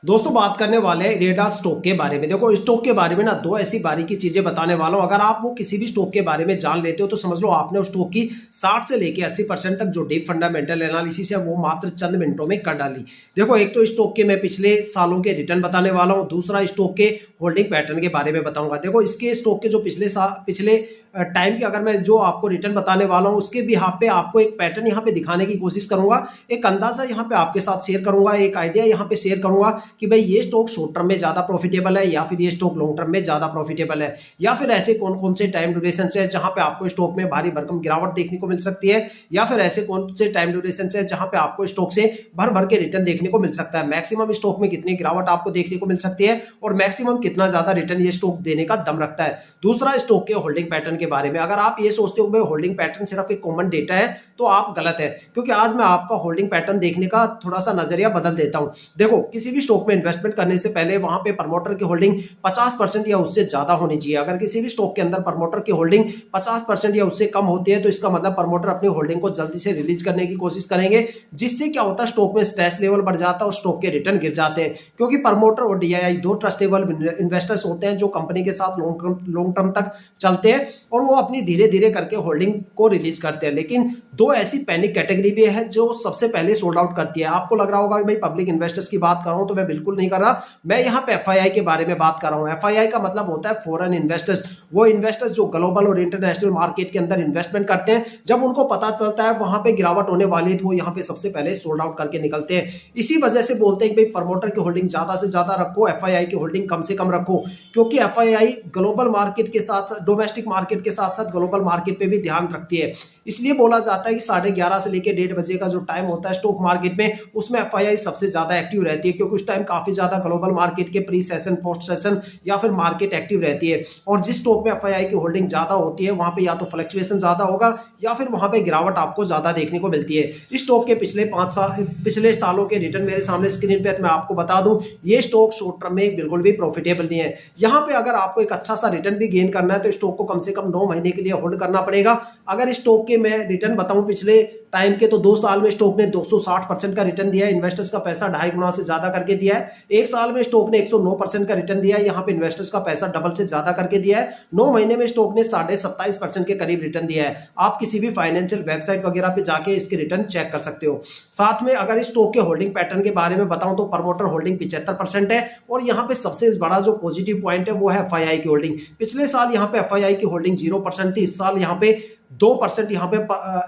दोस्तों बात करने वाले हैं इरेडा स्टॉक के बारे में। देखो स्टॉक के बारे में ना दो ऐसी बारीकी चीजें बताने वाला हूं। अगर आप वो किसी भी स्टॉक के बारे में जान लेते हो तो समझ लो आपने उस स्टॉक की 60 से लेके 80% तक जो डीप फंडामेंटल एनालिसिस है वो मात्र चंद मिनटों में कर डाली। देखो एक तो स्टॉक के मैं पिछले सालों के रिटर्न बताने वाला हूँ, दूसरा स्टॉक के होल्डिंग पैटर्न के बारे में बताऊंगा। देखो इसके स्टॉक के जो पिछले टाइम के अगर मैं जो आपको रिटर्न बताने वाला हूँ उसके भी यहाँ पे आपको एक पैटर्न यहाँ पे दिखाने की कोशिश करूंगा, एक अंदाजा यहाँ पे आपके साथ शेयर करूंगा, एक आइडिया यहाँ पे शेयर करूंगा कि भाई ये स्टॉक शॉर्ट टर्म में ज्यादा प्रॉफिटेबल है या फिर ये स्टॉक लॉन्ग टर्म में ज्यादा प्रॉफिटेबल है, या फिर ऐसे कौन कौन से टाइम ड्यूरेशन है जहां पे आपको स्टॉक में भारी भरकम गिरावट देखने को मिल सकती है, या फिर ऐसे कौन से टाइम ड्यूरेशन है जहां पे आपको स्टॉक से भर भर के रिटर्न देखने को मिल सकता है, मैक्सिमम स्टॉक में कितनी गिरावट आपको देखने को मिल सकती है और मैक्सिमम कितना ज्यादा रिटर्न ये स्टॉक देने का दम रखता है। दूसरा स्टॉक के होल्डिंग पैटर्न के बारे में। अगर आप ये सोचते हो भाई होल्डिंग पैटर्न सिर्फ एक कॉमन डेटा है तो आप गलत है, क्योंकि आज मैं आपका होल्डिंग पैटर्न देखने का थोड़ा सा नजरिया बदल देता हूं। देखो किसी भी स्टॉक में इन्वेस्टमेंट करने से पहले वहां पे प्रमोटर की होल्डिंग 50% या उससे ज्यादा होनी चाहिए। अगर किसी भी स्टॉक के अंदर प्रमोटर की होल्डिंग 50% या उससे कम होती है तो इसका मतलब प्रमोटर अपनी होल्डिंग को जल्दी से रिलीज करने की कोशिश करेंगे, जिससे क्या होता है स्टॉक में स्ट्रेस लेवल बढ़ जाता है और स्टॉक के रिटर्न गिर जाते हैं। क्योंकि प्रमोटर और डीआईआई दो ट्रस्टेबल इन्वेस्टर्स होते हैं जो कंपनी के साथ लॉन्ग टर्म तक चलते हैं और वो अपनी धीरे धीरे करके होल्डिंग को रिलीज करते हैं। लेकिन दो ऐसी पैनिक कैटेगरी भी है जो सबसे पहले सोल्ड आउट करती है। आपको लग रहा होगा कि भाई पब्लिक इन्वेस्टर्स की बात कर रहा हूं, तो मैं बिल्कुल नहीं कर रहा। मैं यहाँ पे एफआईआई के बारे में बात कर रहा हूँ। एफआईआई का मतलब होता है फॉरेन इन्वेस्टर्स, वो इन्वेस्टर्स जो ग्लोबल और इंटरनेशनल मार्केट के अंदर इन्वेस्टमेंट करते हैं। जब उनको पता चलता है वहां पे गिरावट होने वाली है तो वो यहाँ पे सबसे पहले सोल्ड आउट करके निकलते हैं। इसी वजह से बोलते हैं कि भाई प्रमोटर की होल्डिंग ज्यादा से ज्यादा रखो, एफआईआई की होल्डिंग कम से कम रखो, क्योंकि एफआईआई ग्लोबल मार्केट के साथ डोमेस्टिक मार्केट के साथ साथ ग्लोबल मार्केट पे भी ध्यान रखती है। इसलिए बोला जाता है कि 11:30 से लेकर 1:30 बजे का जो टाइम होता है स्टॉक मार्केट में, उसमें एफआईआई सबसे ज्यादा एक्टिव रहती है, क्योंकि उस टाइम काफी ज्यादा ग्लोबल मार्केट के प्री सेशन, पोस्ट सेशन या फिर मार्केट एक्टिव रहती है। और जिस स्टॉक में एफआईआई की होल्डिंग ज्यादा होती है वहां पे या तो फ्लक्चुएशन ज्यादा होगा या फिर वहां पे गिरावट आपको ज्यादा देखने को मिलती है। इस स्टॉक के पिछले सालों के रिटर्न मेरे सामने स्क्रीन पे मैं आपको बता दूं, ये स्टॉक शॉर्ट टर्म में बिल्कुल भी प्रॉफिटेबल नहीं है। यहाँ पे अगर आपको एक अच्छा सा रिटर्न भी गेन करना है तो स्टॉक को कम से कम 9 महीने के लिए होल्ड करना पड़ेगा। अगर स्टॉक के मैं रिटर्न बताऊं पिछले टाइम के, तो 2 साल में स्टॉक ने 260% का रिटर्न दिया है, इन्वेस्टर्स का पैसा 2.5 गुना से ज्यादा करके दिया है। 1 साल में स्टॉक ने 109% का रिटर्न दिया है, यहाँ पे इन्वेस्टर्स का पैसा डबल से ज्यादा करके दिया है। 9 महीने में स्टॉक ने 27.5% के करीब रिटर्न दिया है। आप किसी भी फाइनेंशियल वेबसाइट वगैरह पे जाके इसके रिटर्न चेक कर सकते हो। साथ में अगर इस स्टॉक के होल्डिंग पैटर्न के बारे में बताऊं तो प्रमोटर होल्डिंग 75% है और यहाँ पे सबसे बड़ा जो पॉजिटिव पॉइंट है वो है एफआईआई की होल्डिंग। पिछले साल यहाँ पे एफआईआई की होल्डिंग 0% थी, इस साल यहाँ पे 2% यहाँ पे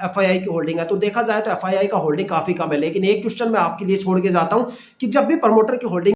एफआईआई की होल्डिंग है। तो देखा जाए तो एफआईआई का होल्डिंग काफी कम है। लेकिन एक क्वेश्चन मैं आपके लिए छोड़ के जाता हूं कि जब भी प्रमोटर की होल्डिंग